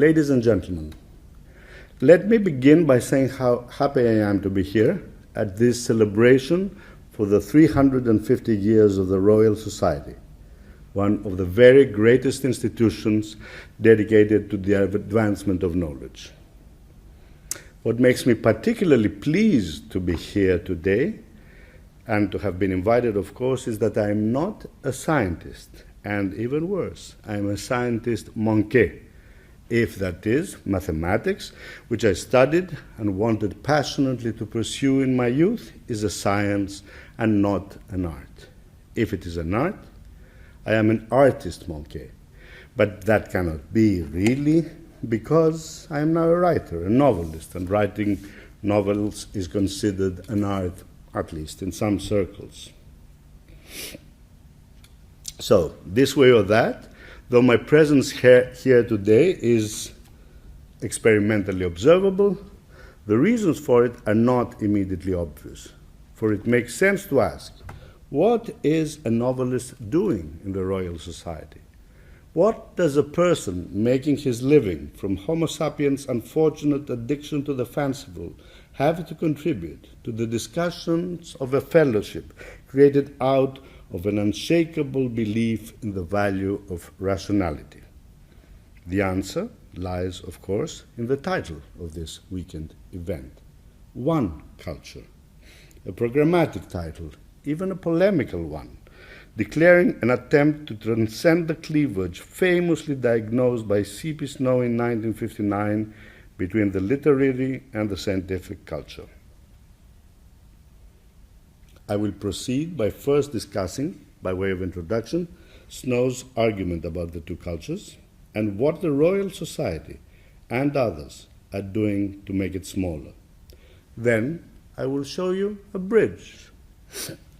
Ladies and gentlemen, let me begin by saying how happy I am to be here at this celebration for the 350 years of the Royal Society, one of the very greatest institutions dedicated to the advancement of knowledge. What makes me particularly pleased to be here today, and to have been invited, of course, is that I am not a scientist, and even worse, I am a scientist manqué, if that is, mathematics, which I studied and wanted passionately to pursue in my youth, is a science and not an art. If it is an art, I am an artist manqué, but that cannot be really, because I am now a writer, a novelist, and writing novels is considered an art, at least in some circles. So, this way or that, though my presence here today is experimentally observable, the reasons for it are not immediately obvious. For it makes sense to ask, what is a novelist doing in the Royal Society? What does a person making his living from Homo sapiens' unfortunate addiction to the fanciful have to contribute to the discussions of a fellowship created out of an unshakable belief in the value of rationality? The answer lies, of course, in the title of this weekend event, One Culture, a programmatic title, even a polemical one, declaring an attempt to transcend the cleavage famously diagnosed by C.P. Snow in 1959 between the literary and the scientific culture. I will proceed by first discussing, by way of introduction, Snow's argument about the two cultures and what the Royal Society and others are doing to make it smaller. Then I will show you a bridge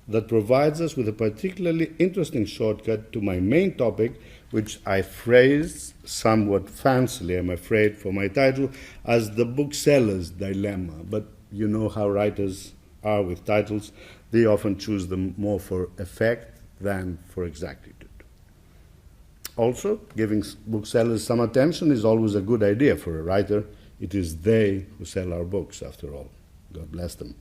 that provides us with a particularly interesting shortcut to my main topic, which I phrased somewhat fancily, I'm afraid, for my title, as the bookseller's dilemma. But you know how writers are with titles. They often choose them more for effect than for exactitude. Also, giving booksellers some attention is always a good idea for a writer. It is they who sell our books, after all. God bless them.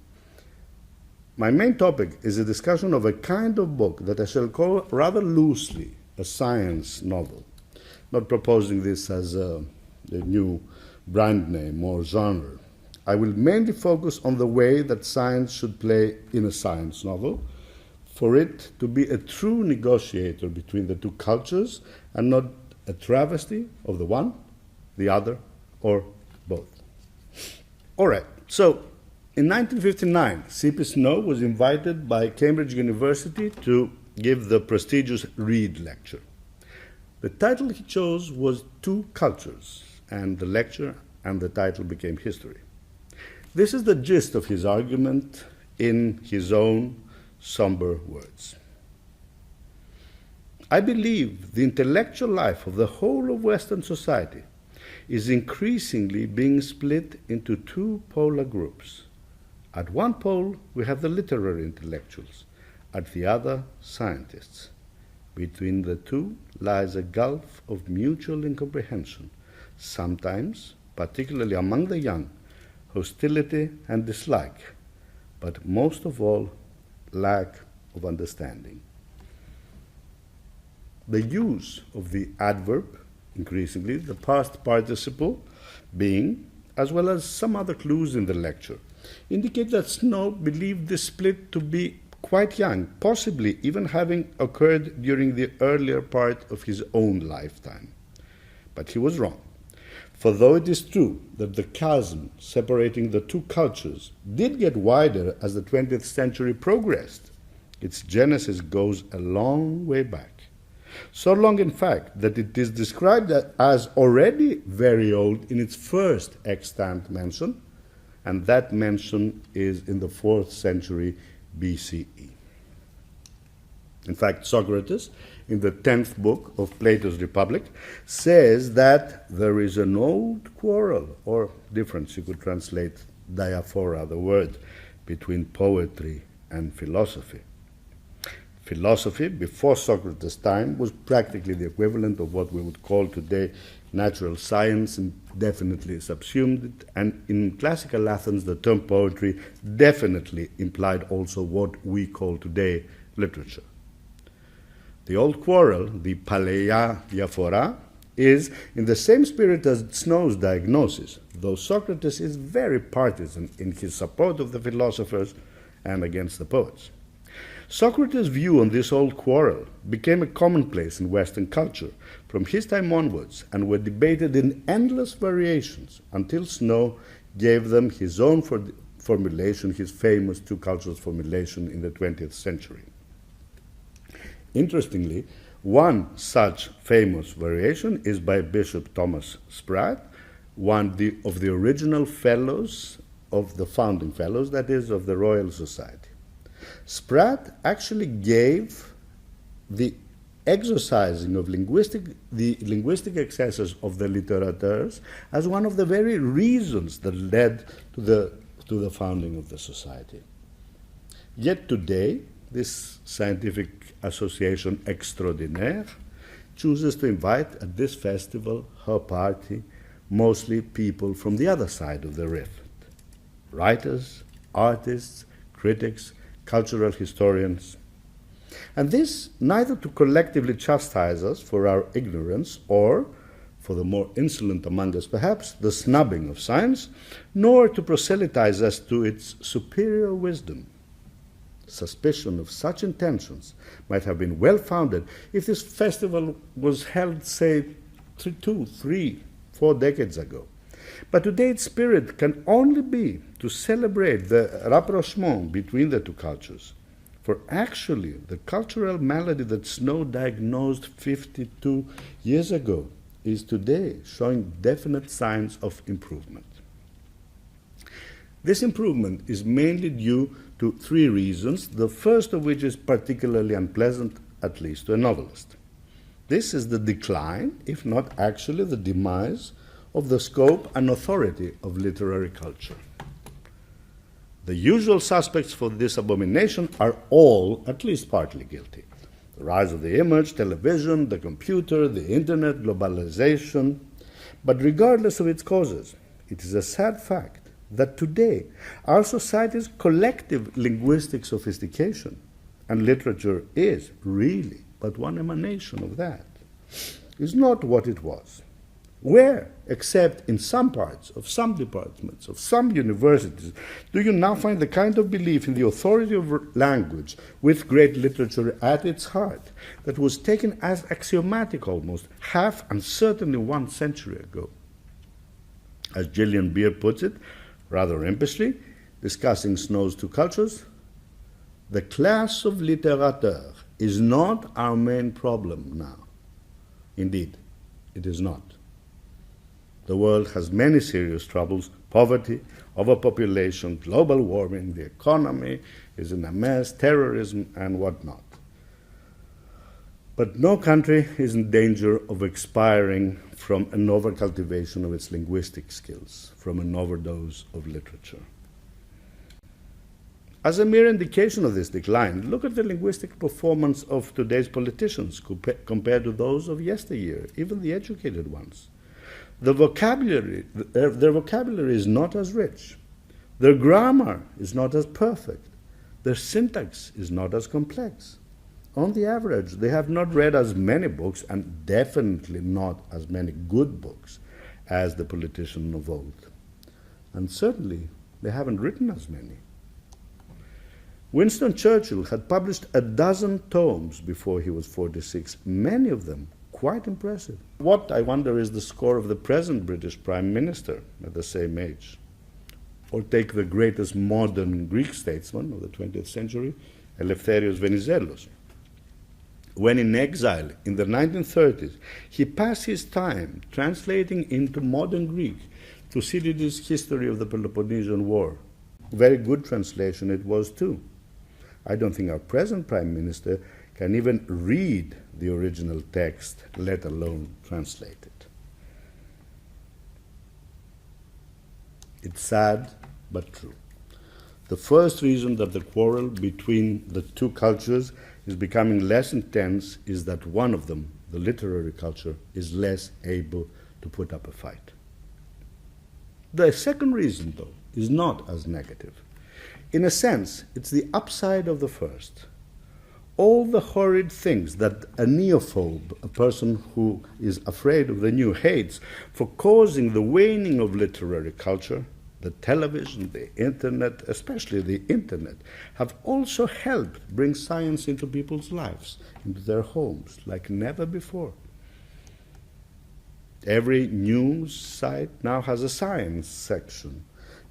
My main topic is a discussion of a kind of book that I shall call rather loosely a science novel, not proposing this as a new brand name or genre. I will mainly focus on the way that science should play in a science novel, for it to be a true negotiator between the two cultures and not a travesty of the one, the other, or both. All right, so in 1959, C.P. Snow was invited by Cambridge University to give the prestigious Reed Lecture. The title he chose was Two Cultures, and the lecture and the title became history. This is the gist of his argument in his own somber words. I believe the intellectual life of the whole of Western society is increasingly being split into two polar groups. At one pole, we have the literary intellectuals, at the other, scientists. Between the two lies a gulf of mutual incomprehension, sometimes, particularly among the young, hostility and dislike, but most of all, lack of understanding. The use of the adverb, increasingly, the past participle, being, as well as some other clues in the lecture, indicate that Snow believed this split to be quite young, possibly even having occurred during the earlier part of his own lifetime. But he was wrong. For though it is true that the chasm separating the two cultures did get wider as the 20th century progressed, its genesis goes a long way back. So long, in fact, that it is described as already very old in its first extant mention, and that mention is in the 4th century BCE. In fact, Socrates, in the 10th book of Plato's Republic, says that there is an old quarrel, or difference, you could translate diaphora, the word, between poetry and philosophy. Philosophy, before Socrates' time, was practically the equivalent of what we would call today Natural science definitely subsumed it, and in classical Athens, the term poetry definitely implied also what we call today literature. The old quarrel, the paleia diaphora, is in the same spirit as Snow's diagnosis, though Socrates is very partisan in his support of the philosophers and against the poets. Socrates' view on this old quarrel became a commonplace in Western culture from his time onwards and were debated in endless variations until Snow gave them his own formulation, his famous two cultures formulation in the 20th century. Interestingly, one such famous variation is by Bishop Thomas Sprat, one of the original fellows of the founding fellows, that is, of the Royal Society. Sprat actually gave the exercising of the linguistic excesses of the littérateurs as one of the very reasons that led to the founding of the society. Yet today, this scientific association extraordinaire chooses to invite at this festival, her party, mostly people from the other side of the rift. Writers, artists, critics, cultural historians. And this neither to collectively chastise us for our ignorance or, for the more insolent among us perhaps, the snubbing of science, nor to proselytize us to its superior wisdom. Suspicion of such intentions might have been well-founded if this festival was held, say, 2, 3, 4 decades ago. But today its spirit can only be to celebrate the rapprochement between the two cultures. For actually, the cultural malady that Snow diagnosed 52 years ago is today showing definite signs of improvement. This improvement is mainly due to 3 reasons, the first of which is particularly unpleasant, at least to a novelist. This is the decline, if not actually the demise, of the scope and authority of literary culture. The usual suspects for this abomination are all at least partly guilty. The rise of the image, television, the computer, the internet, globalization. But regardless of its causes, it is a sad fact that today our society's collective linguistic sophistication, and literature is really but one emanation of that, is not what it was. Where, except in some parts of some departments of some universities, do you now find the kind of belief in the authority of language with great literature at its heart that was taken as axiomatic almost half and certainly 1 century ago? As Gillian Beer puts it, rather impishly, discussing Snow's two cultures, the class of littérateurs is not our main problem now. Indeed, it is not. The world has many serious troubles: poverty, overpopulation, global warming, the economy is in a mess, terrorism, and whatnot. But no country is in danger of expiring from an overcultivation of its linguistic skills, from an overdose of literature. As a mere indication of this decline, look at the linguistic performance of today's politicians compared to those of yesteryear, even the educated ones. Their vocabulary is not as rich. Their grammar is not as perfect. Their syntax is not as complex. On the average, they have not read as many books, and definitely not as many good books, as the politicians of old. And certainly, they haven't written as many. Winston Churchill had published 12 tomes before he was 46, many of them quite impressive. What, I wonder, is the score of the present British Prime Minister at the same age? Or take the greatest modern Greek statesman of the 20th century, Eleftherios Venizelos. When in exile in the 1930s, he passed his time translating into modern Greek Thucydides' History of the Peloponnesian War. Very good translation it was too. I don't think our present Prime Minister can even read the original text, let alone translate it. It's sad, but true. The first reason that the quarrel between the two cultures is becoming less intense is that one of them, the literary culture, is less able to put up a fight. The second reason, though, is not as negative. In a sense, it's the upside of the first. All the horrid things that a neophobe, a person who is afraid of the new, hates for causing the waning of literary culture, the television, the internet, especially the internet, have also helped bring science into people's lives, into their homes, like never before. Every news site now has a science section,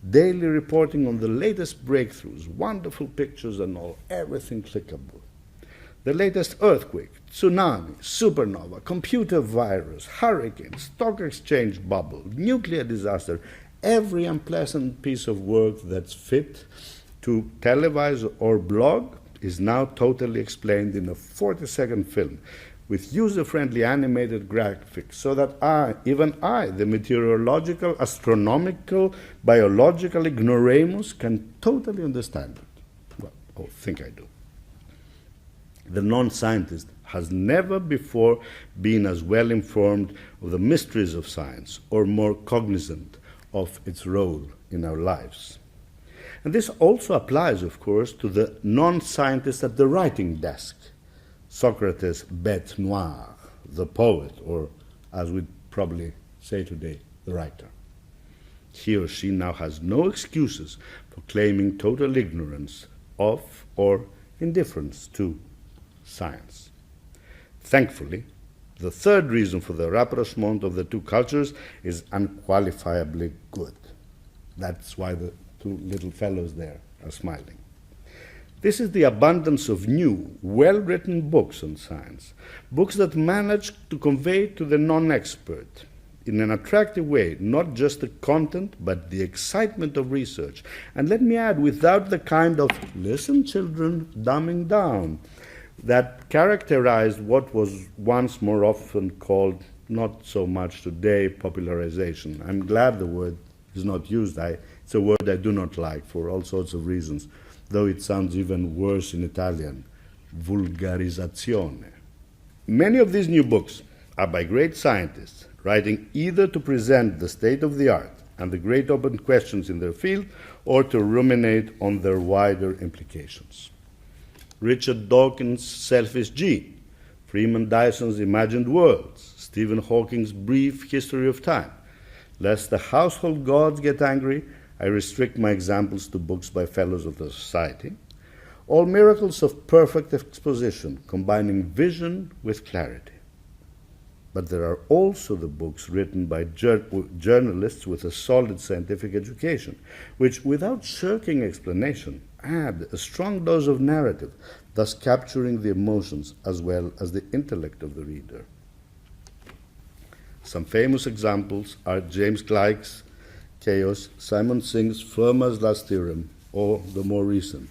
daily reporting on the latest breakthroughs, wonderful pictures and all, everything clickable. The latest earthquake, tsunami, supernova, computer virus, hurricane, stock exchange bubble, nuclear disaster, every unpleasant piece of work that's fit to televise or blog is now totally explained in a 40-second film with user-friendly animated graphics so that even I, the meteorological, astronomical, biological ignoramus, can totally understand it. Well, or think I do. The non-scientist has never before been as well informed of the mysteries of science or more cognizant of its role in our lives. And this also applies, of course, to the non-scientist at the writing desk. Socrates' bête noire, the poet, or as we'd probably say today, the writer. He or she now has no excuses for claiming total ignorance of or indifference to science. Thankfully, the third reason for the rapprochement of the two cultures is unqualifiably good. That's why the two little fellows there are smiling. This is the abundance of new, well-written books on science, books that manage to convey to the non-expert in an attractive way not just the content but the excitement of research. And let me add, without the kind of, listen children, dumbing down, that characterized what was once more often called, not so much today, popularization. I'm glad the word is not used. It's a word I do not like for all sorts of reasons, though it sounds even worse in Italian, vulgarizzazione. Many of these new books are by great scientists, writing either to present the state of the art and the great open questions in their field, or to ruminate on their wider implications. Richard Dawkins' Selfish Gene, Freeman Dyson's Imagined Worlds, Stephen Hawking's Brief History of Time. Lest the household gods get angry, I restrict my examples to books by fellows of the society. All miracles of perfect exposition, combining vision with clarity. But there are also the books written by journalists with a solid scientific education, which, without shirking explanation, add a strong dose of narrative, thus capturing the emotions as well as the intellect of the reader. Some famous examples are James Gleick's Chaos, Simon Singh's Fermat's Last Theorem, or the more recent,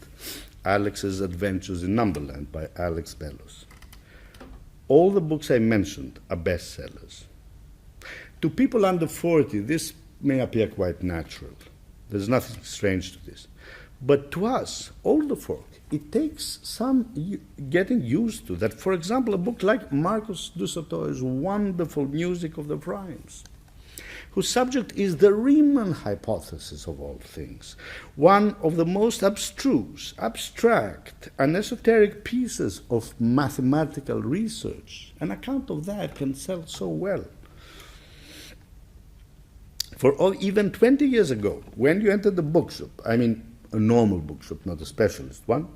Alex's Adventures in Numberland by Alex Bellows. All the books I mentioned are bestsellers. To people under 40, this may appear quite natural. There's nothing strange to this. But to us, older folk, it takes some getting used to that. For example, a book like Marcus du Sautoy's wonderful Music of the Primes, whose subject is the Riemann hypothesis of all things, one of the most abstruse, abstract, and esoteric pieces of mathematical research. An account of that can sell so well. For even 20 years ago, when you entered the bookshop, I mean a normal bookshop, not a specialist one,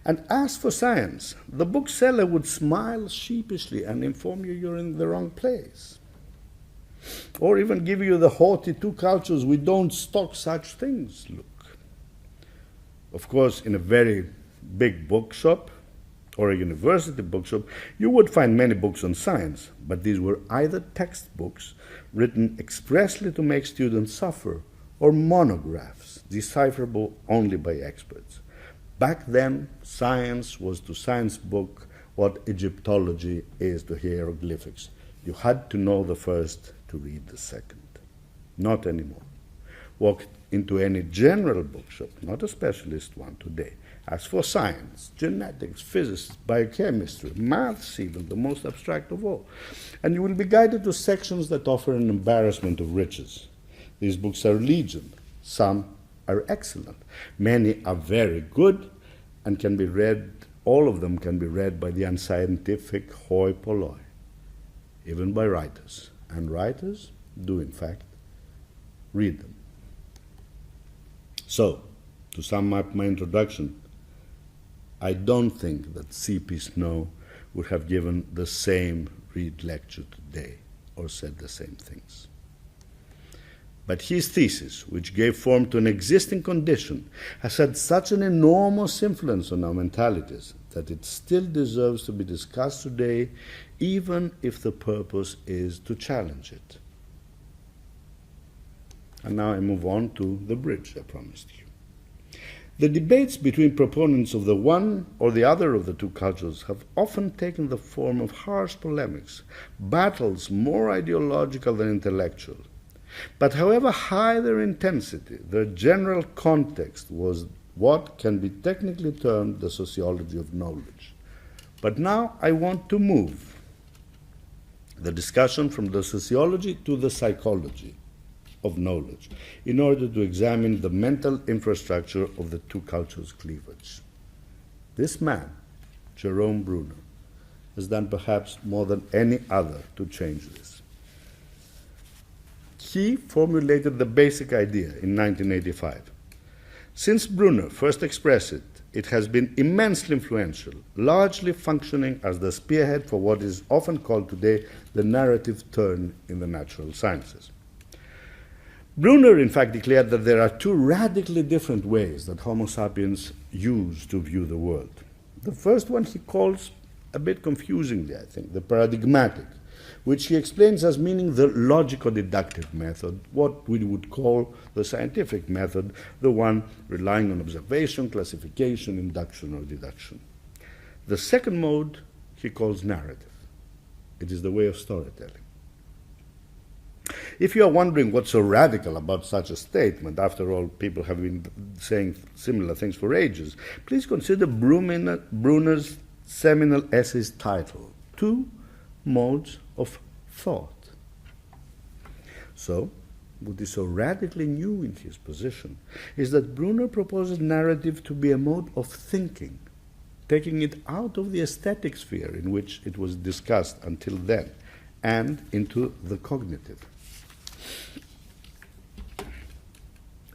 and asked for science, the bookseller would smile sheepishly and inform you you're in the wrong place. Or even give you the haughty two cultures, we don't stock such things look. Of course, in a very big bookshop or a university bookshop, you would find many books on science, but these were either textbooks written expressly to make students suffer, or monographs, decipherable only by experts. Back then, science was to science book what Egyptology is to hieroglyphics. You had to know the first to read the second. Not anymore. Walk into any general bookshop, not a specialist one today, as for science, genetics, physics, biochemistry, maths even, the most abstract of all. And you will be guided to sections that offer an embarrassment of riches. These books are legion. Some are excellent. Many are very good and can be read, all of them can be read by the unscientific hoi polloi, even by writers. And writers do, in fact, read them. So, to sum up my introduction, I don't think that C.P. Snow would have given the same Reed lecture today or said the same things. But his thesis, which gave form to an existing condition, has had such an enormous influence on our mentalities that it still deserves to be discussed today, even if the purpose is to challenge it. And now I move on to the bridge I promised you. The debates between proponents of the one or the other of the two cultures have often taken the form of harsh polemics, battles more ideological than intellectual. But however high their intensity, their general context was what can be technically termed the sociology of knowledge. But now I want to move the discussion from the sociology to the psychology of knowledge in order to examine the mental infrastructure of the two cultures' cleavage. This man, Jerome Bruner, has done perhaps more than any other to change this. He formulated the basic idea in 1985. Since Bruner first expressed it, it has been immensely influential, largely functioning as the spearhead for what is often called today the narrative turn in the natural sciences. Bruner, in fact, declared that there are two radically different ways that Homo sapiens use to view the world. The first one he calls, a bit confusingly, I think, the paradigmatic, which he explains as meaning the logico-deductive method, what we would call the scientific method, the one relying on observation, classification, induction, or deduction. The second mode he calls narrative. It is the way of storytelling. If you are wondering what's so radical about such a statement, after all, people have been saying similar things for ages, please consider Bruner's seminal essay's title, Two Modes of Thought. So, what is so radically new in his position is that Bruner proposes narrative to be a mode of thinking, taking it out of the aesthetic sphere in which it was discussed until then, and into the cognitive.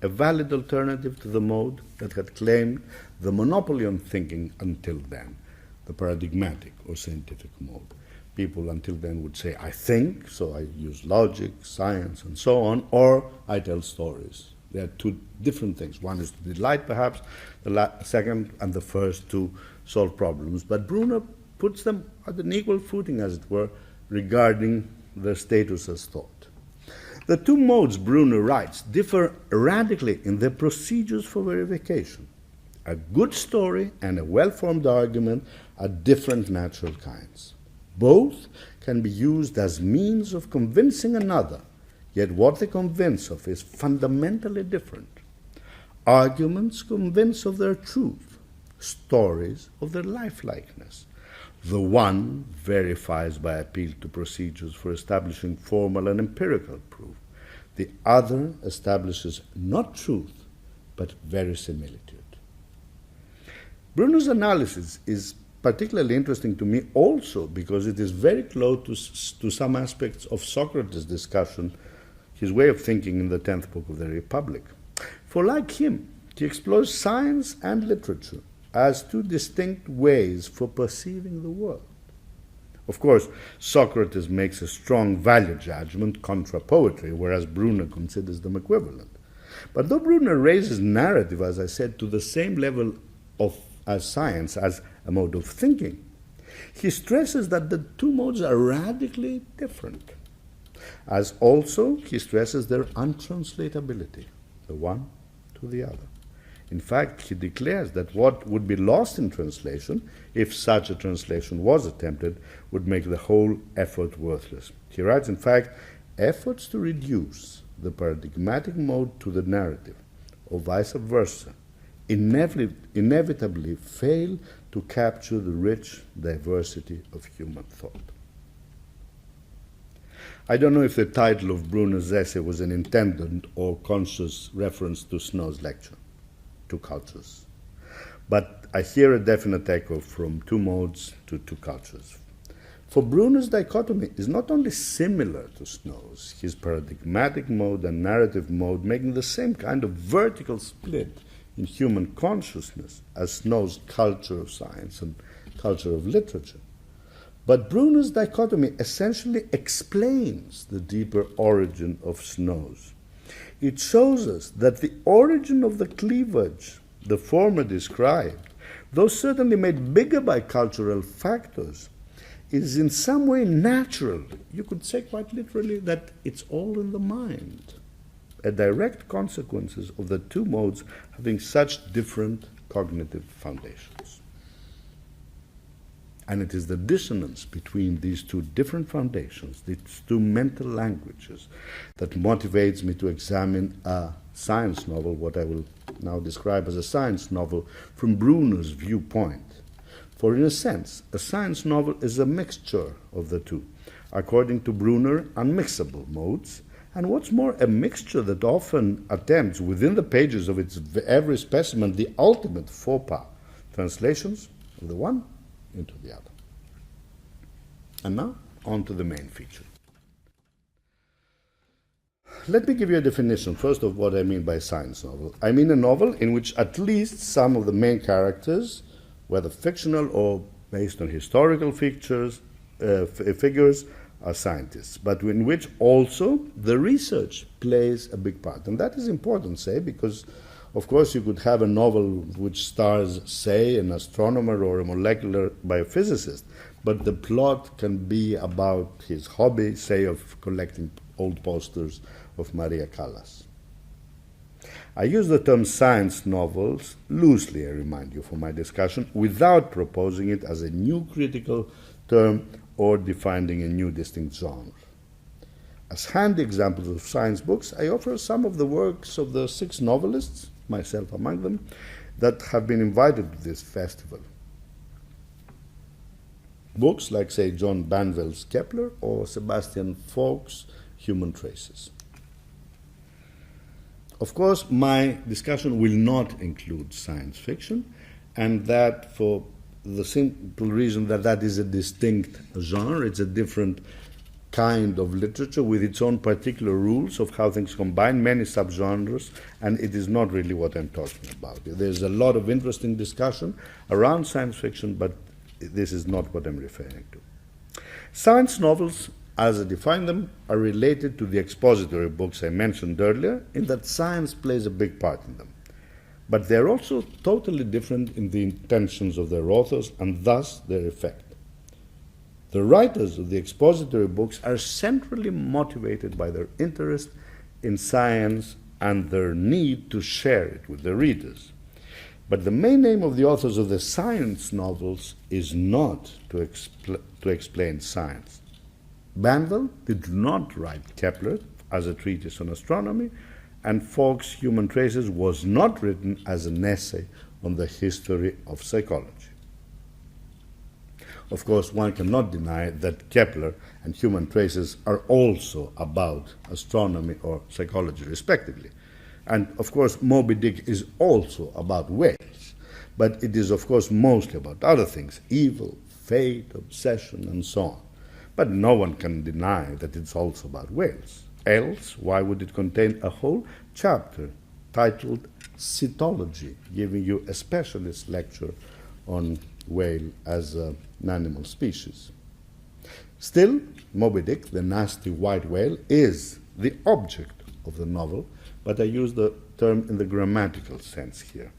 A valid alternative to the mode that had claimed the monopoly on thinking until then, the paradigmatic or scientific mode. People until then would say, I think, so I use logic, science, and so on, or I tell stories. They are two different things. One is to delight, perhaps, the second and the first to solve problems. But Bruner puts them at an equal footing, as it were, regarding their status as thought. The two modes, Bruner writes, differ radically in their procedures for verification. A good story and a well-formed argument are different natural kinds. Both can be used as means of convincing another, yet what they convince of is fundamentally different. Arguments convince of their truth, stories of their lifelikeness. The one verifies by appeal to procedures for establishing formal and empirical proof. The other establishes not truth, but verisimilitude. Bruner's analysis is particularly interesting to me also because it is very close to some aspects of Socrates' discussion, his way of thinking in the 10th book of the Republic. For like him, he explores science and literature as two distinct ways for perceiving the world. Of course, Socrates makes a strong value judgment contra poetry, whereas Bruner considers them equivalent. But though Bruner raises narrative, as I said, to the same level as science, as a mode of thinking, he stresses that the two modes are radically different, as also he stresses their untranslatability, the one to the other. In fact, he declares that what would be lost in translation, if such a translation was attempted, would make the whole effort worthless. He writes, in fact, efforts to reduce the paradigmatic mode to the narrative or vice versa, inevitably fail to capture the rich diversity of human thought. I don't know if the title of Bruner's essay was an intended or conscious reference to Snow's lecture, Two Cultures, but I hear a definite echo from two modes to two cultures. For Bruner's dichotomy is not only similar to Snow's, his paradigmatic mode and narrative mode making the same kind of vertical split in human consciousness as Snow's culture of science and culture of literature. But Bruner's dichotomy essentially explains the deeper origin of Snow's. It shows us that the origin of the cleavage, the former described, though certainly made bigger by cultural factors, is in some way natural. You could say quite literally that it's all in the mind, a direct consequences of the two modes having such different cognitive foundations. And it is the dissonance between these two different foundations, these two mental languages, that motivates me to examine a science novel, what I will now describe as a science novel, from Bruner's viewpoint. For in a sense, a science novel is a mixture of the two, according to Bruner, unmixable modes, and what's more, a mixture that often attempts, within the pages of its every specimen, the ultimate faux pas, translations of the one into the other. And now, on to the main feature. Let me give you a definition first of what I mean by science novel. I mean a novel in which at least some of the main characters, whether fictional or based on historical figures, are scientists, but in which also the research plays a big part. And that is important, say, because of course you could have a novel which stars, say, an astronomer or a molecular biophysicist, but the plot can be about his hobby, say, of collecting old posters of Maria Callas. I use the term science novels loosely, I remind you, for my discussion, without proposing it as a new critical term or defining a new distinct genre. As handy examples of science books, I offer some of the works of the 6 novelists, myself among them, that have been invited to this festival. Books like, say, John Banville's Kepler or Sebastian Faulk's Human Traces. Of course, my discussion will not include science fiction, and that for the simple reason that that is a distinct genre. It's a different kind of literature with its own particular rules of how things combine, many subgenres, and it is not really what I'm talking about. There's a lot of interesting discussion around science fiction, but this is not what I'm referring to. Science novels, as I define them, are related to the expository books I mentioned earlier, in that science plays a big part in them. But they're also totally different in the intentions of their authors and thus their effect. The writers of the expository books are centrally motivated by their interest in science and their need to share it with the readers. But the main aim of the authors of the science novels is not to explain science. Banville did not write Kepler as a treatise on astronomy, and Faulk's Human Traces was not written as an essay on the history of psychology. Of course, one cannot deny that Kepler and Human Traces are also about astronomy or psychology, respectively. And, of course, Moby Dick is also about whales. But it is, of course, mostly about other things, evil, fate, obsession, and so on. But no one can deny that it's also about whales. Else, why would it contain a whole chapter titled Cytology, giving you a specialist lecture on whale as an animal species? Still, Moby Dick, the nasty white whale, is the object of the novel, but I use the term in the grammatical sense here.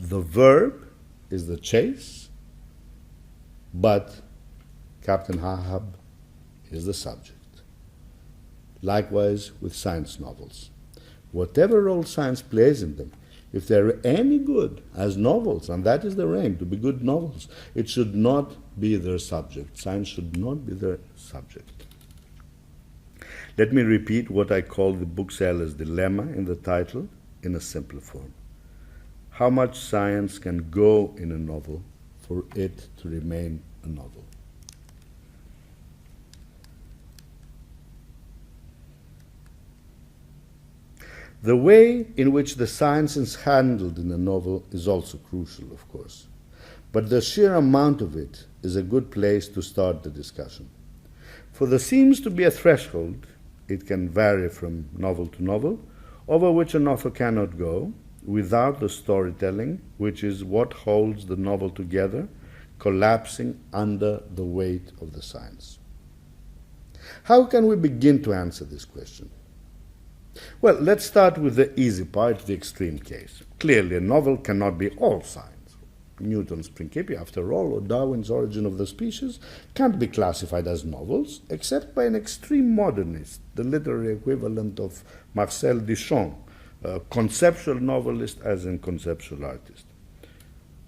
The verb is the chase, but Captain Ahab is the subject. Likewise with science novels. Whatever role science plays in them, if they're any good as novels, and that is their aim, to be good novels, it should not be their subject. Science should not be their subject. Let me repeat what I call the bookseller's dilemma in the title. in a simple form. How much science can go in a novel for it to remain a novel? The way in which the science is handled in a novel is also crucial, of course, but the sheer amount of it is a good place to start the discussion. For there seems to be a threshold, it can vary from novel to novel, over which an author cannot go without the storytelling, which is what holds the novel together, collapsing under the weight of the science. How can we begin to answer this question? Well, let's start with the easy part, the extreme case. Clearly, a novel cannot be all science. Newton's Principia, after all, or Darwin's Origin of the Species, can't be classified as novels, except by an extreme modernist, the literary equivalent of Marcel Duchamp, a conceptual novelist as in conceptual artist.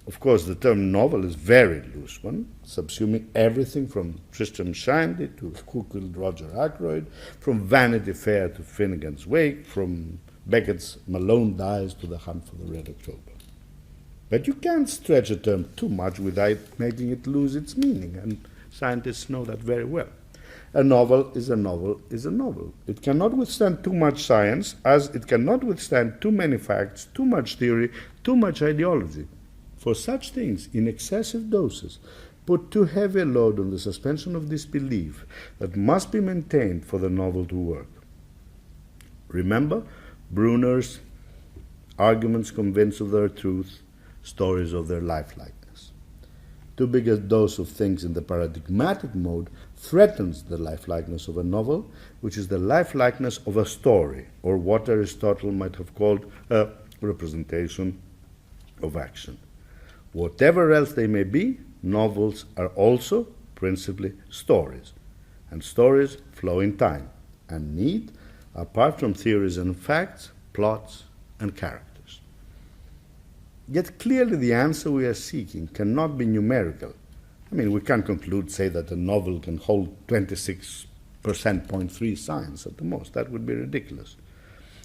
Of course, the term novel is a very loose one, subsuming everything from Tristram Shandy to Who Killed Roger Ackroyd, from Vanity Fair to Finnegan's Wake, from Beckett's Malone Dies to The Hunt for the Red October. But you can't stretch a term too much without making it lose its meaning, and scientists know that very well. A novel is a novel is a novel. It cannot withstand too much science, as it cannot withstand too many facts, too much theory, too much ideology. For such things, in excessive doses, put too heavy a load on the suspension of disbelief that must be maintained for the novel to work. Remember Brunner's arguments convinced of their truth, stories of their lifelikeness. Too big a dose of things in the paradigmatic mode threatens the lifelikeness of a novel, which is the lifelikeness of a story, or what Aristotle might have called a representation of action. Whatever else they may be, novels are also principally stories, and stories flow in time and need, apart from theories and facts, plots and characters. Yet clearly the answer we are seeking cannot be numerical. I mean, we can't conclude, say, that a novel can hold 26.3% science at the most. That would be ridiculous.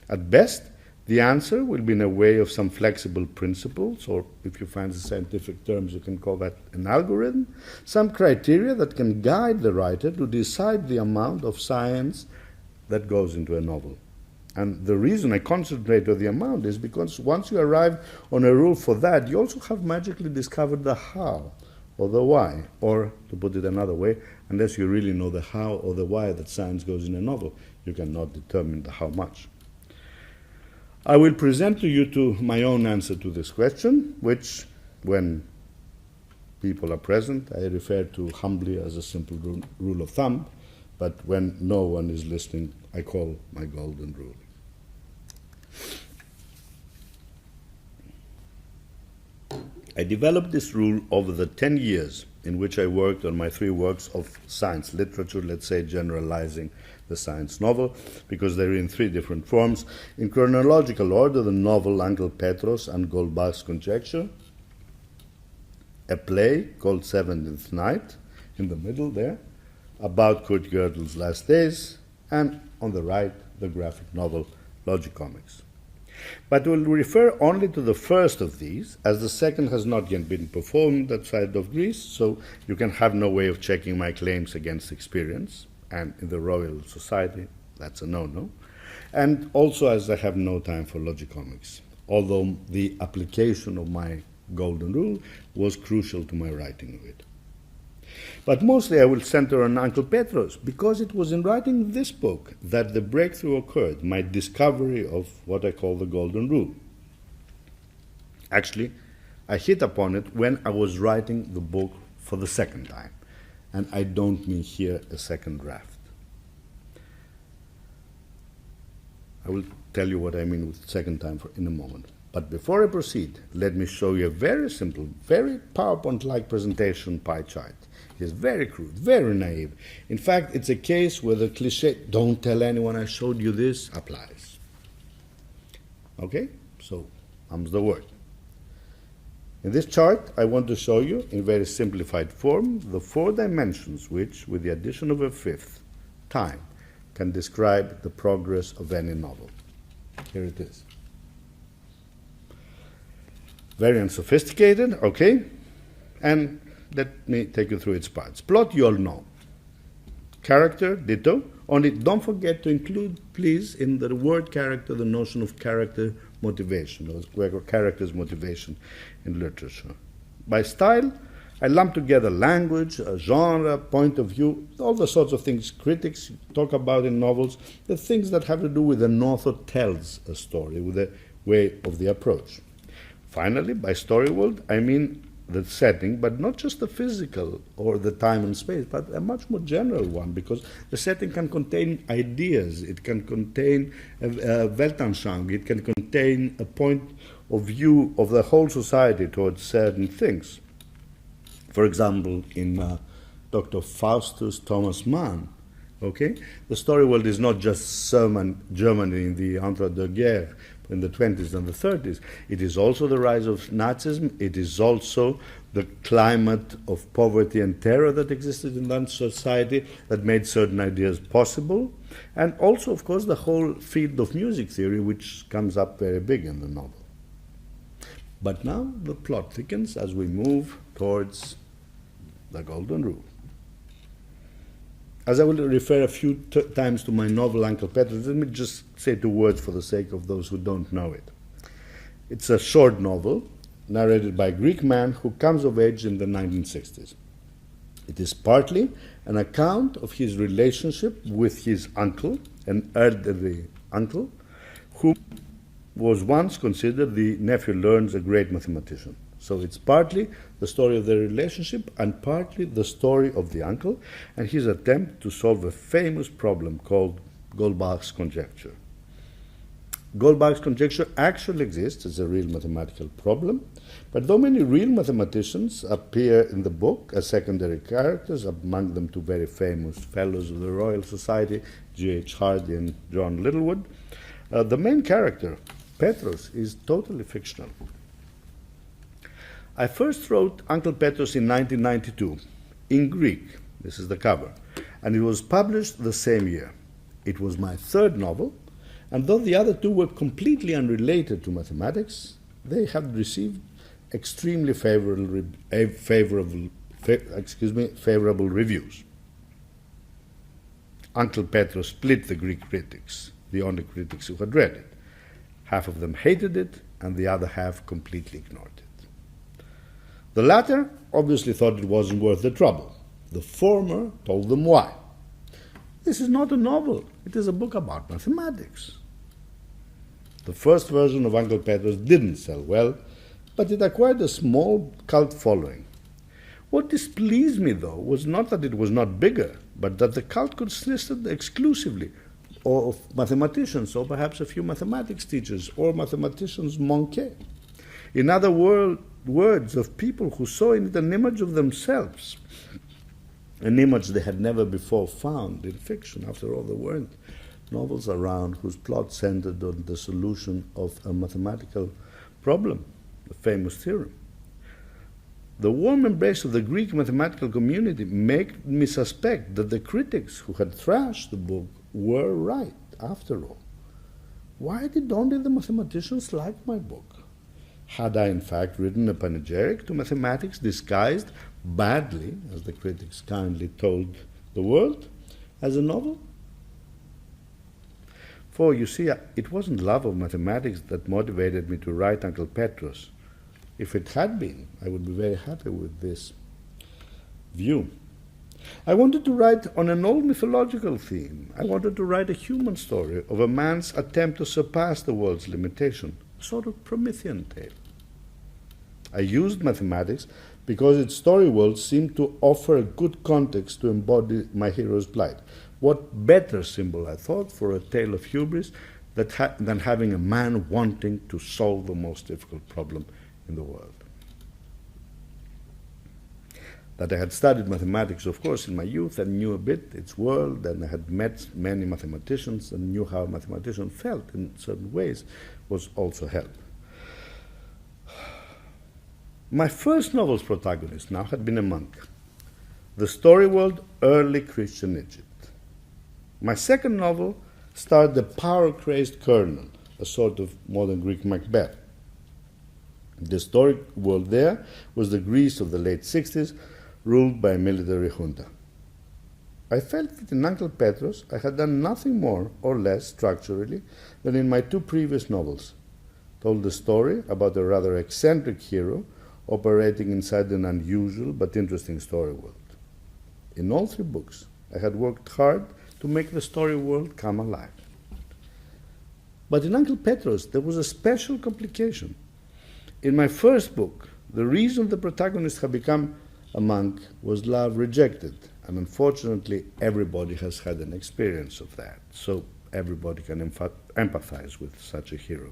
At best, the answer will be in a way of some flexible principles, or if you fancy scientific terms, you can call that an algorithm, some criteria that can guide the writer to decide the amount of science that goes into a novel. And the reason I concentrate on the amount is because once you arrive on a rule for that, you also have magically discovered the how or the why, or to put it another way, unless you really know the how or the why that science goes in a novel, you cannot determine the how much. I will present to you my own answer to this question, which, when people are present, I refer to humbly as a simple rule of thumb, but when no one is listening, I call my golden rule. I developed this rule over the 10 years in which I worked on my 3 works of science literature, let's say generalizing the science novel, because they're in 3 different forms. In chronological order, the novel Uncle Petros and GOLDBACH'S Conjecture, a play called Seventh Night, in the middle there, about Kurt Gödel's last days, and on the right, the graphic novel Logicomix. But we'll refer only to the first of these, as the second has not yet been performed outside of Greece, so you can have no way of checking my claims against experience, and in the Royal Society, that's a no-no. And also as I have no time for Logicomix, although the application of my golden rule was crucial to my writing of it. But mostly I will center on Uncle Petros, because it was in writing this book that the breakthrough occurred, my discovery of what I call the golden rule. Actually, I hit upon it when I was writing the book for the second time, and I don't mean here a second draft. I will tell you what I mean with second time in a moment. But before I proceed, let me show you a very simple, very PowerPoint-like presentation pie chart. It is very crude, very naive. In fact, it's a case where the cliche, don't tell anyone I showed you this, applies. Okay? So, comes the word. In this chart, I want to show you, in very simplified form, the 4 dimensions which, with the addition of a 5th, time, can describe the progress of any novel. Here it is. Very unsophisticated, okay? And let me take you through its parts. Plot, you all know. Character, ditto. Only don't forget to include, please, in the word character, the notion of character motivation, or character's motivation in literature. By style, I lump together language, a genre, point of view, all the sorts of things critics talk about in novels, the things that have to do with an author tells a story, with the way of the approach. Finally, by story world, I mean the setting, but not just the physical or the time and space, but a much more general one, because the setting can contain ideas, it can contain a Weltanschauung, it can contain a point of view of the whole society towards certain things. For example, in Dr. Faustus Thomas Mann, okay, the story world is not just Germany in the entre-deux-guerres, in the 20s and the 30s. It is also the rise of Nazism. It is also the climate of poverty and terror that existed in that society that made certain ideas possible. And also, of course, the whole field of music theory, which comes up very big in the novel. But now the plot thickens as we move towards the golden rule. As I will refer a few times to my novel Uncle Petrus, let me just say 2 words for the sake of those who don't know it. It's a short novel narrated by a Greek man who comes of age in the 1960s. It is partly an account of his relationship with his uncle, an elderly uncle, who was once considered the nephew learns a great mathematician. So it's partly the story of their relationship and partly the story of the uncle and his attempt to solve a famous problem called GOLDBACH'S conjecture. GOLDBACH'S conjecture actually exists as a real mathematical problem, but though many real mathematicians appear in the book as secondary characters, among them 2 very famous fellows of the Royal Society, G.H. Hardy and John Littlewood, the main character, Petrus, is totally fictional. I first wrote Uncle Petrus in 1992, in Greek, this is the cover, and it was published the same year. It was my 3rd novel, and though the other 2 were completely unrelated to mathematics, they had received extremely favorable reviews. Uncle Petrus split the Greek critics, the only critics who had read it. Half of them hated it, and the other half completely ignored it. The latter obviously thought it wasn't worth the trouble. The former told them why. This is not a novel. It is a book about mathematics. The first version of Uncle Petrus didn't sell well, but it acquired a small cult following. What displeased me, though, was not that it was not bigger, but that the cult consisted exclusively of mathematicians, or perhaps a few mathematics teachers, or mathematicians manqués. In other words, of people who saw in it an image of themselves, an image they had never before found in fiction. After all, there weren't novels around whose plot centered on the solution of a mathematical problem, the famous theorem. The warm embrace of the Greek mathematical community made me suspect that the critics who had thrashed the book were right, after all. Why did only the mathematicians like my book? Had I, in fact, written a panegyric to mathematics disguised badly, as the critics kindly told the world, as a novel? For, you see, it wasn't love of mathematics that motivated me to write Uncle Petrus. If it had been, I would be very happy with this view. I wanted to write on an old mythological theme. I wanted to write a human story of a man's attempt to surpass the world's limitation, a sort of Promethean tale. I used mathematics because its story world seemed to offer a good context to embody my hero's plight. What better symbol, I thought, for a tale of hubris than having a man wanting to solve the most difficult problem in the world. That I had studied mathematics, of course, in my youth and knew a bit its world, and I had met many mathematicians and knew how mathematicians felt in certain ways, was also help. My first novel's protagonist now had been a monk. The story world, early Christian Egypt. My second novel starred the power-crazed colonel, a sort of modern Greek Macbeth. The historic world there was the Greece of the late 60s, ruled by a military junta. I felt that in Uncle Petrus I had done nothing more or less structurally than in my 2 previous novels, told the story about a rather eccentric hero operating inside an unusual but interesting story world. In all 3 books, I had worked hard to make the story world come alive. But in Uncle Petrus, there was a special complication. In my first book, the reason the protagonist had become a monk was love rejected, and unfortunately everybody has had an experience of that, so everybody can empathize with such a hero.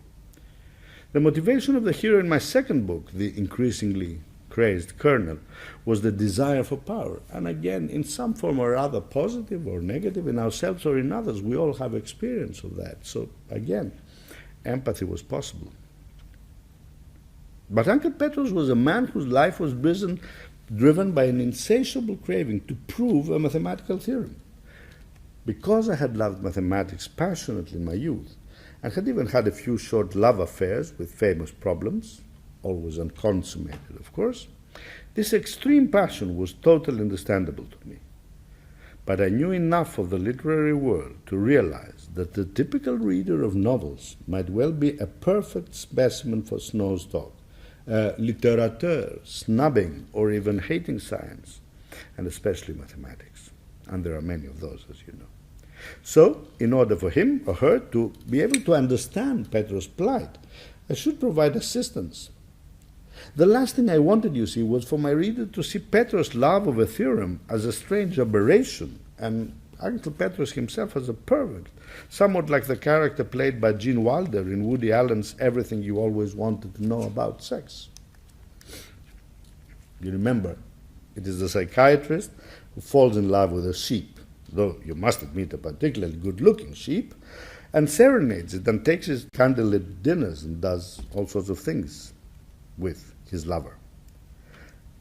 The motivation of the hero in my second book, the increasingly crazed colonel, was the desire for power, and again, in some form or other, positive or negative, in ourselves or in others, we all have experience of that, so again, empathy was possible. But Uncle Petrus was a man whose life was driven by an insatiable craving to prove a mathematical theorem. Because I had loved mathematics passionately in my youth, and had even had a few short love affairs with famous problems, always unconsummated, of course, this extreme passion was totally understandable to me. But I knew enough of the literary world to realize that the typical reader of novels might well be a perfect specimen for Snow's talk, a littérateur, snubbing or even hating science, and especially mathematics. And there are many of those, as you know. So, in order for him or her to be able to understand Petrus' plight, I should provide assistance. The last thing I wanted, you see, was for my reader to see Petrus' love of a theorem as a strange aberration, and Uncle Petrus himself as a pervert, somewhat like the character played by Gene Wilder in Woody Allen's Everything You Always Wanted to Know About Sex. You remember, it is the psychiatrist who falls in love with a sheep, though you must admit a particularly good-looking sheep, and serenades it and takes his candlelit dinners and does all sorts of things with his lover.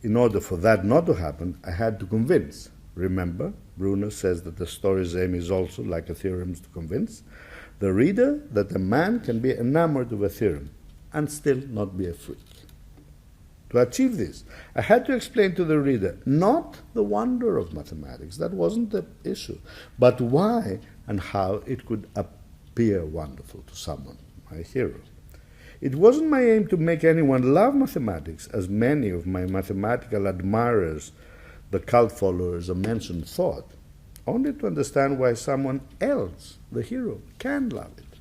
In order for that not to happen, I had to convince. Remember, Bruner says that the story's aim is also, like a theorem's, to convince the reader that a man can be enamored of a theorem and still not be a freak. To achieve this, I had to explain to the reader not the wonder of mathematics, that wasn't the issue, but why and how it could appear wonderful to someone, my hero. It wasn't my aim to make anyone love mathematics, as many of my mathematical admirers, the cult followers of mentioned, thought, only to understand why someone else, the hero, can love it.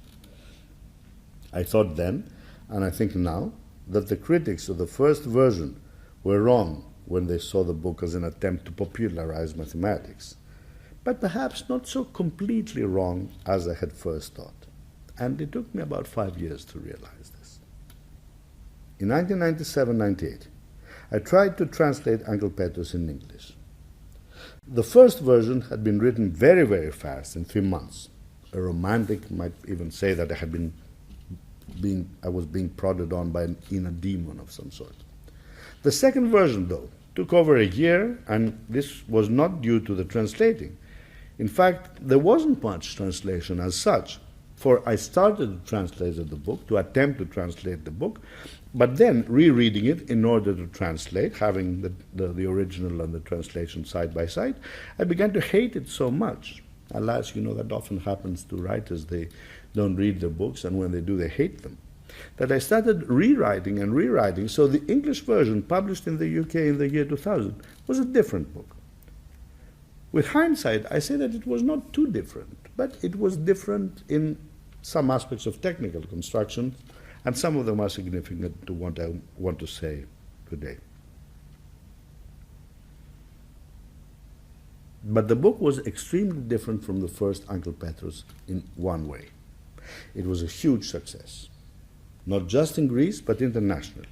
I thought then, and I think now, that the critics of the first version were wrong when they saw the book as an attempt to popularize mathematics, but perhaps not so completely wrong as I had first thought, and it took me about 5 years to realize this. In 1997-98, I tried to translate Uncle Petrus in English. The first version had been written very, very fast, in 3 months. A romantic might even say that I was being prodded on by an inner demon of some sort. The second version, though, took over a year, and this was not due to the translating. In fact, there wasn't much translation as such, for I started to translate the book, to attempt to translate the book, but then rereading it in order to translate, having the original and the translation side by side, I began to hate it so much. Alas, you know, that often happens to writers. They don't read their books, and when they do, they hate them. That I started rewriting and rewriting, so the English version published in the UK in the year 2000 was a different book. With hindsight, I say that it was not too different, but it was different in some aspects of technical construction, and some of them are significant to what I want to say today. But the book was extremely different from the first Uncle Petrus in one way. It was a huge success, not just in Greece, but internationally.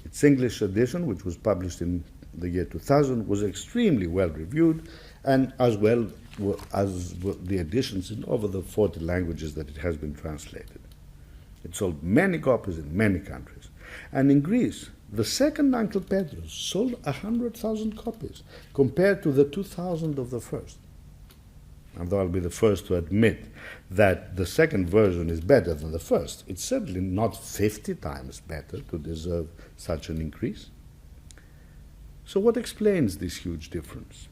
Its English edition, which was published in the year 2000, was extremely well reviewed, and as well as the editions in over the 40 languages that it has been translated. It sold many copies in many countries. And in Greece, the second Uncle Petrus sold 100,000 copies, compared to the 2,000 of the first. and though I'll be the first to admit that the second version is better than the first, it's certainly not 50 times better to deserve such an increase. So what explains this huge difference?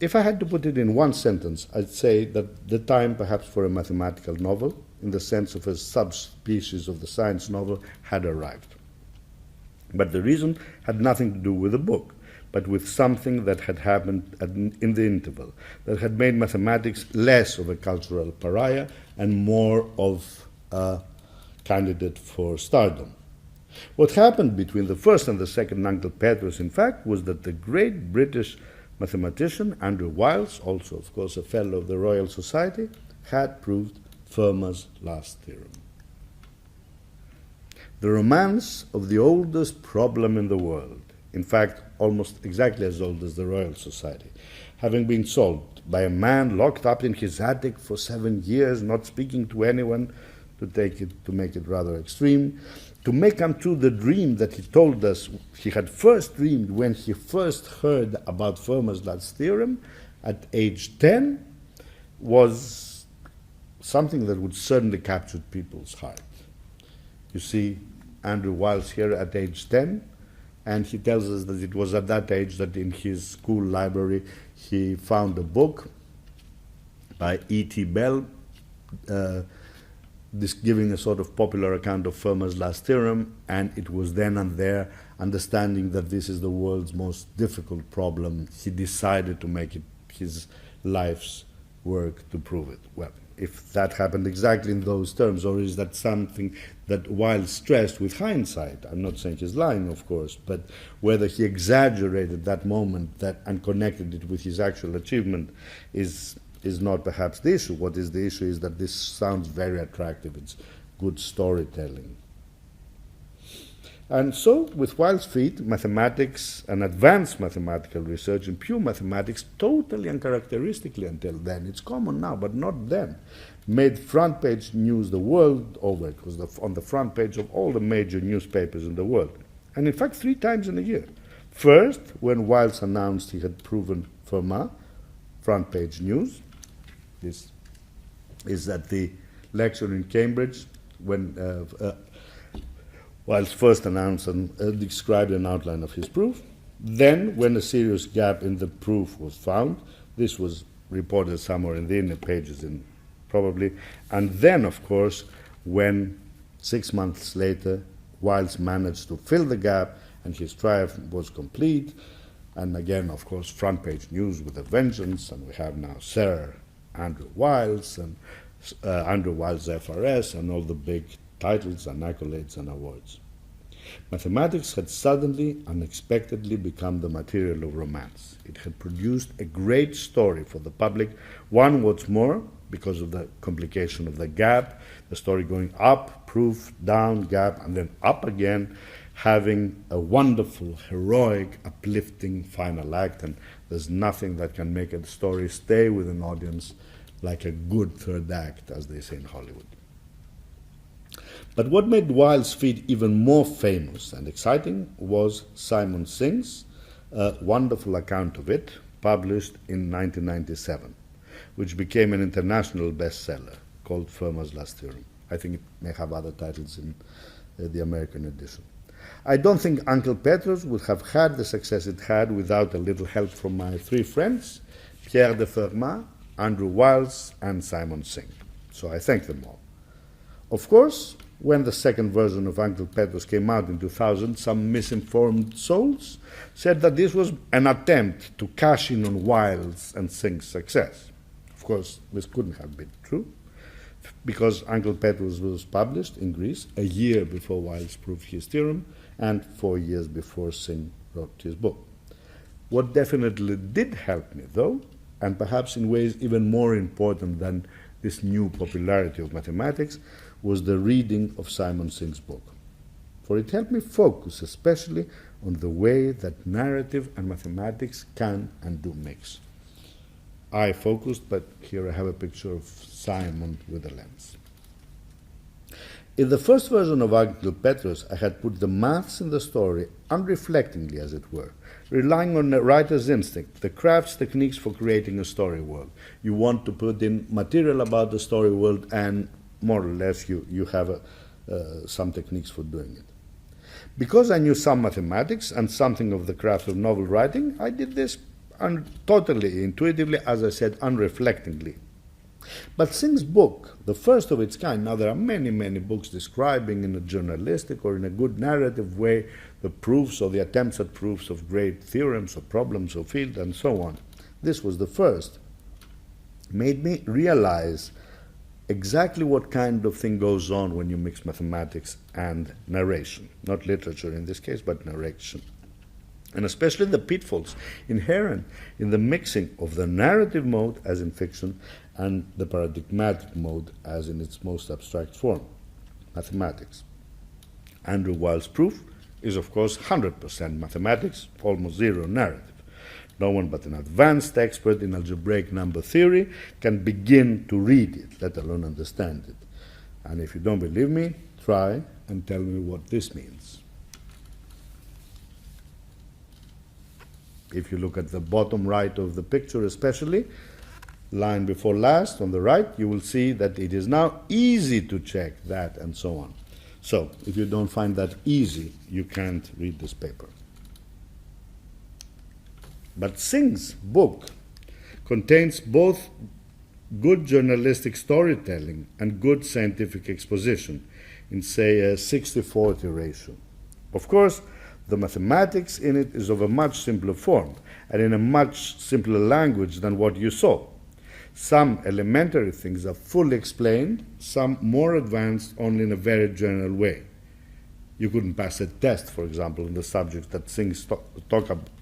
If I had to put it in one sentence, I'd say that the time perhaps for a mathematical novel, in the sense of a subspecies of the science novel, had arrived. But the reason had nothing to do with the book, but with something that had happened in the interval, that had made mathematics less of a cultural pariah and more of a candidate for stardom. What happened between the first and the second Uncle Petrus, in fact, was that the great British mathematician Andrew Wiles, also, of course, a fellow of the Royal Society, had proved Fermat's last theorem. The romance of the oldest problem in the world, in fact, almost exactly as old as the Royal Society, having been solved by a man locked up in his attic for 7 years, not speaking to anyone, to make it rather extreme, to make come true the dream that he told us he had first dreamed when he first heard about Fermat's last theorem at age 10, was something that would certainly capture people's heart. You see Andrew Wiles here at age 10, and he tells us that it was at that age that in his school library he found a book by E.T. Bell, giving a sort of popular account of Fermat's last theorem, and it was then and there, understanding that this is the world's most difficult problem, he decided to make it his life's work to prove it. Well, if that happened exactly in those terms, or is that something that Wiles stressed with hindsight, I'm not saying he's lying, of course, but whether he exaggerated that moment and connected it with his actual achievement is not perhaps the issue. What is the issue is that this sounds very attractive. It's good storytelling. And so, with Wiles' feat, mathematics and advanced mathematical research in pure mathematics, totally uncharacteristically until then, it's common now, but not then, made front-page news the world over. It was on the front page of all the major newspapers in the world. And in fact, 3 times in a year. First, when Wiles announced he had proven Fermat, front-page news. This is at the lecture in Cambridge when Wiles first announced and described an outline of his proof. Then, when a serious gap in the proof was found, this was reported somewhere in the inner pages probably, and then, of course, when 6 months later, Wiles managed to fill the gap and his triumph was complete, and again, of course, front-page news with a vengeance, and we have now Sir Andrew Wiles and Andrew Wiles FRS and all the big titles and accolades and awards. Mathematics had suddenly, unexpectedly become the material of romance. It had produced a great story for the public, one what's more, because of the complication of the gap, the story going up, proof, down, gap, and then up again, having a wonderful, heroic, uplifting final act, and there's nothing that can make a story stay with an audience like a good third act, as they say in Hollywood. But what made Wiles' feat even more famous and exciting was Simon Singh's wonderful account of it, published in 1997, which became an international bestseller called Fermat's Last Theorem. I think it may have other titles in the American edition. I don't think Uncle Petrus would have had the success it had without a little help from my 3 friends, Pierre de Fermat, Andrew Wiles, and Simon Singh. So I thank them all. Of course, when the second version of Uncle Petrus came out in 2000, some misinformed souls said that this was an attempt to cash in on Wiles and Singh's success. Of course, this couldn't have been true, because Uncle Petrus was published in Greece a year before Wiles proved his theorem and 4 years before Singh wrote his book. What definitely did help me, though, and perhaps in ways even more important than this new popularity of mathematics, was the reading of Simon Singh's book. For it helped me focus especially on the way that narrative and mathematics can and do mix. I focused, but here I have a picture of Simon with a lens. In the first version of Uncle Petrus, I had put the maths in the story unreflectingly, as it were, relying on the writer's instinct, the craft's techniques for creating a story world. You want to put in material about the story world, and more or less you have some techniques for doing it. Because I knew some mathematics and something of the craft of novel writing, I did this totally intuitively, as I said, unreflectingly. But Synge's book, the first of its kind, now there are many, many books describing in a journalistic or in a good narrative way the proofs or the attempts at proofs of great theorems or problems of field and so on. This was the first. Made me realize exactly what kind of thing goes on when you mix mathematics and narration. Not literature in this case, but narration. And especially the pitfalls inherent in the mixing of the narrative mode, as in fiction, and the paradigmatic mode, as in its most abstract form, mathematics. Andrew Wiles' proof is, of course, 100% mathematics, almost zero narrative. No one but an advanced expert in algebraic number theory can begin to read it, let alone understand it. And if you don't believe me, try and tell me what this means. If you look at the bottom right of the picture especially, line before last on the right, you will see that it is now easy to check that and so on. So, if you don't find that easy, you can't read this paper. But Synge's book contains both good journalistic storytelling and good scientific exposition in, say, a 60-40 ratio. Of course, the mathematics in it is of a much simpler form and in a much simpler language than what you saw. Some elementary things are fully explained, some more advanced only in a very general way. You couldn't pass a test, for example, in the subjects that Synge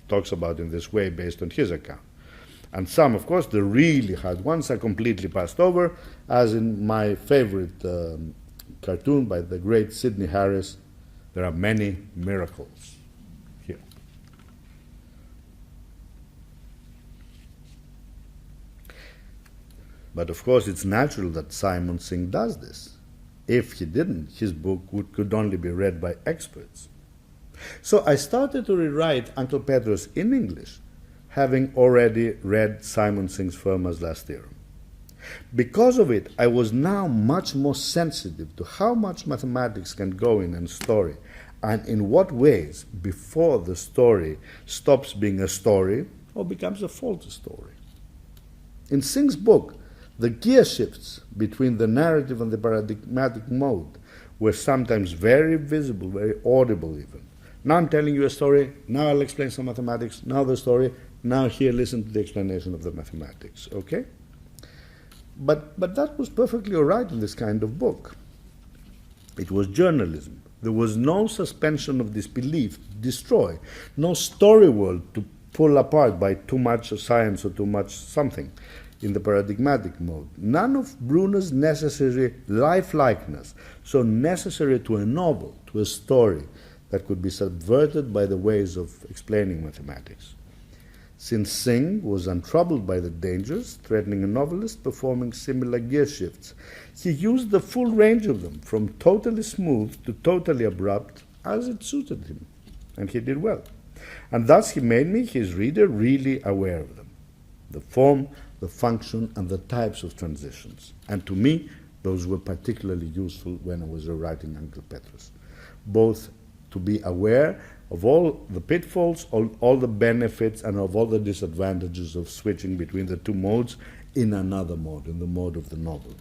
talks about in this way based on his account. And some, of course, the really hard ones are completely passed over, as in my favorite cartoon by the great Sidney Harris, There Are Many Miracles. Here. But of course, it's natural that Simon Synge does this. If he didn't, his book could only be read by experts. So I started to rewrite Uncle Petrus in English, having already read Simon Synge's Fermat's Last Theorem. Because of it, I was now much more sensitive to how much mathematics can go in a story, and in what ways before the story stops being a story or becomes a faulty story. In Synge's book, the gear shifts between the narrative and the paradigmatic mode were sometimes very visible, very audible even. Now I'm telling you a story, now I'll explain some mathematics, now the story, now here listen to the explanation of the mathematics, okay? But that was perfectly all right in this kind of book. It was journalism. There was no suspension of disbelief, destroy, no story world to pull apart by too much science or too much something in the paradigmatic mode. None of Bruner's necessary lifelikeness, so necessary to a novel, to a story, that could be subverted by the ways of explaining mathematics. Since Synge was untroubled by the dangers threatening a novelist performing similar gear shifts, he used the full range of them, from totally smooth to totally abrupt, as it suited him. And he did well. And thus he made me, his reader, really aware of them. The form, the function, and the types of transitions. And to me, those were particularly useful when I was writing Uncle Petrus. Both to be aware of all the pitfalls, all the benefits, and of all the disadvantages of switching between the two modes in another mode, in the mode of the novel.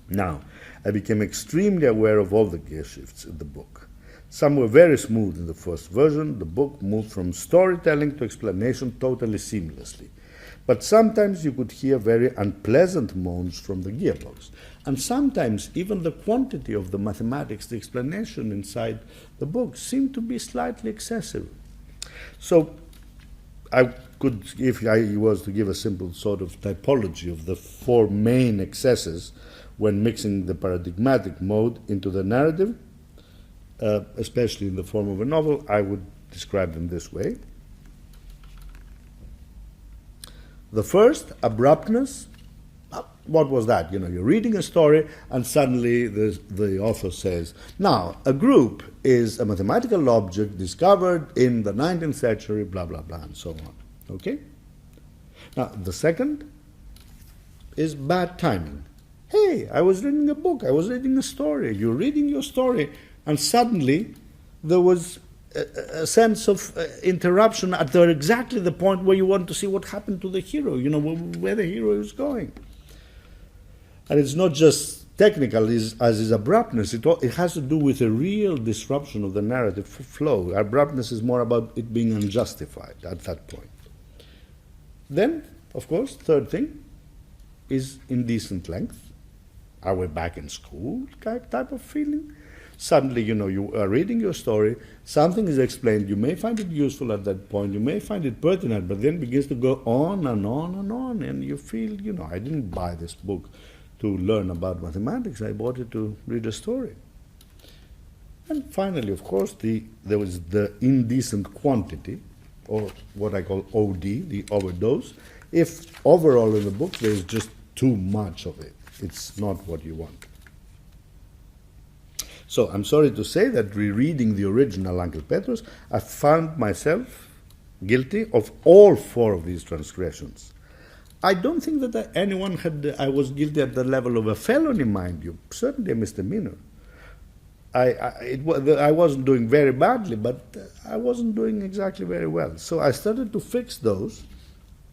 Now, I became extremely aware of all the gear shifts in the book. Some were very smooth in the first version. The book moved from storytelling to explanation totally seamlessly. But sometimes you could hear very unpleasant moans from the gearbox. And sometimes even the quantity of the mathematics, the explanation inside the book, seemed to be slightly excessive. So I could, if I was to give a simple sort of typology of the four main excesses when mixing the paradigmatic mode into the narrative, especially in the form of a novel, I would describe them this way. The first, abruptness, what was that? You know, you're reading a story and suddenly the author says, now, a group is a mathematical object discovered in the 19th century, blah, blah, blah, and so on. Okay? Now, the second is bad timing. Hey, I was reading a book, I was reading a story. You're reading your story, and suddenly there was a sense of interruption at exactly the point where you want to see what happened to the hero, you know, where the hero is going. And it's not just technical as is abruptness. It has to do with a real disruption of the narrative flow. Abruptness is more about it being unjustified at that point. Then, of course, third thing is indecent length. Are we back in school type of feeling? Suddenly, you know, you are reading your story, something is explained, you may find it useful at that point, you may find it pertinent, but then begins to go on and on and on, and you feel, you know, I didn't buy this book to learn about mathematics, I bought it to read a story. And finally, of course, there was the indecent quantity, or what I call OD, the overdose. If overall in the book there's just too much of it, it's not what you want. So I'm sorry to say that rereading the original Uncle Petrus, I found myself guilty of all four of these transgressions. I don't think that I was guilty at the level of a felony, mind you, certainly a misdemeanor. I wasn't doing very badly, but I wasn't doing exactly very well. So I started to fix those,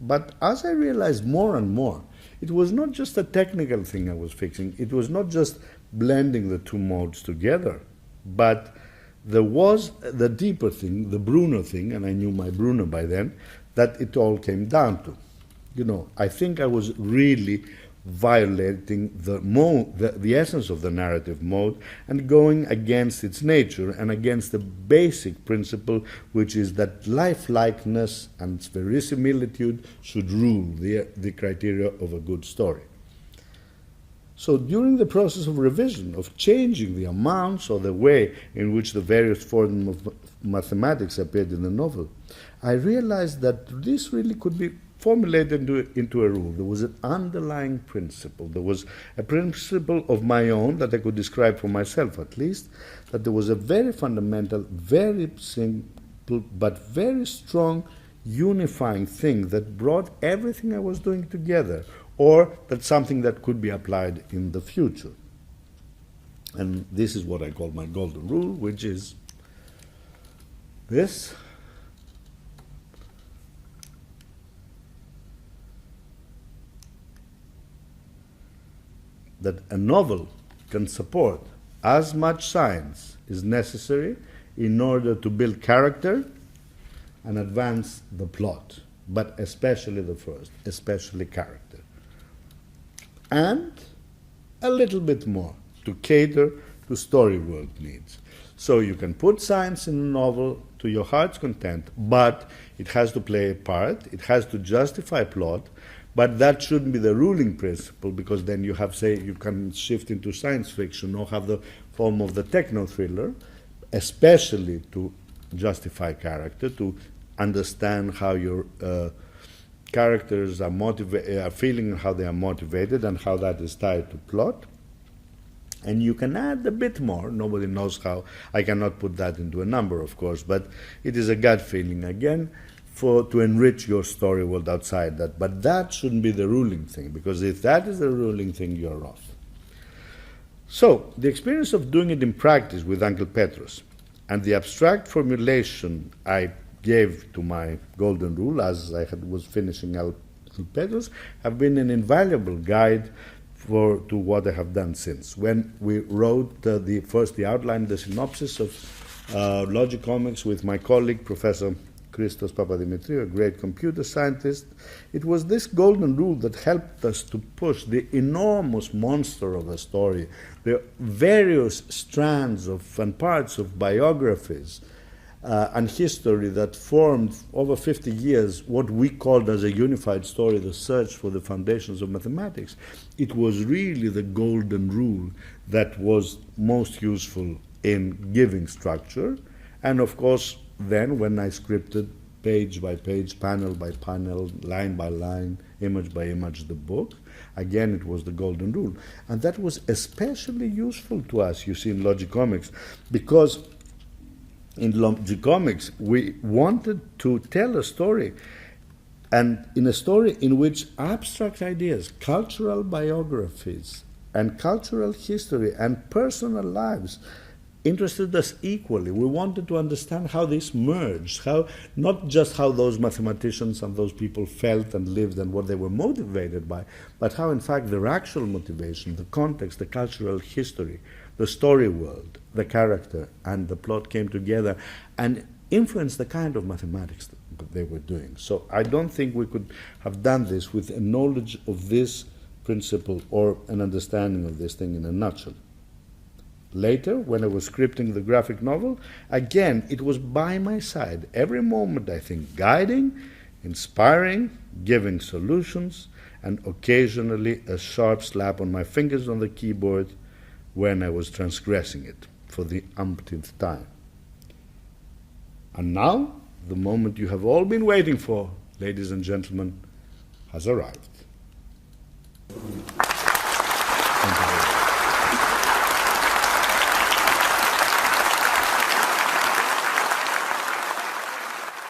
but as I realized more and more, it was not just a technical thing I was fixing, it was not just blending the two modes together, but there was the deeper thing, the Bruno thing, and I knew my Bruno by then, that it all came down to. You know, I think I was really violating the essence of the narrative mode and going against its nature and against the basic principle, which is that lifelikeness and verisimilitude should rule the criteria of a good story. So during the process of revision, of changing the amounts or the way in which the various forms of mathematics appeared in the novel, I realized that this really could be formulated into a rule. There was an underlying principle. There was a principle of my own that I could describe for myself at least, that there was a very fundamental, very simple, but very strong unifying thing that brought everything I was doing together, or that's something that could be applied in the future. And this is what I call my golden rule, which is this. That a novel can support as much science is necessary in order to build character and advance the plot, but especially the first, especially character. And a little bit more to cater to story world needs. So you can put science in a novel to your heart's content, but it has to play a part, it has to justify plot, but that shouldn't be the ruling principle, because then you have, say, you can shift into science fiction or have the form of the techno-thriller, especially to justify character, to understand how your characters are feeling, how they are motivated, and how that is tied to plot. And you can add a bit more. Nobody knows how. I cannot put that into a number, of course, but it is a gut feeling, again, to enrich your story world outside that. But that shouldn't be the ruling thing, because if that is the ruling thing, you're off. So, the experience of doing it in practice with Uncle Petrus and the abstract formulation I gave to my golden rule as I was finishing Uncle Petrus have been an invaluable guide to what I have done since. When we wrote the outline, the synopsis of Logicomix with my colleague, Professor Christos Papadimitriou, a great computer scientist, it was this golden rule that helped us to push the enormous monster of a story, the various strands and parts of biographies and history that formed over 50 years what we called as a unified story, the search for the foundations of mathematics. It was really the golden rule that was most useful in giving structure, and of course then when I scripted page by page, panel by panel, line by line, image by image, the book. Again, it was the golden rule. And that was especially useful to us, you see, in Logicomix, because in Logicomix, we wanted to tell a story, and in a story in which abstract ideas, cultural biographies, and cultural history, and personal lives interested us equally. We wanted to understand how this merged, how not just how those mathematicians and those people felt and lived and what they were motivated by, but how in fact their actual motivation, the context, the cultural history, the story world, the character, and the plot came together and influenced the kind of mathematics that they were doing. So I don't think we could have done this with a knowledge of this principle or an understanding of this thing in a nutshell. Later, when I was scripting the graphic novel, again, it was by my side, every moment, I think, guiding, inspiring, giving solutions, and occasionally a sharp slap on my fingers on the keyboard when I was transgressing it for the umpteenth time. And now, the moment you have all been waiting for, ladies and gentlemen, has arrived.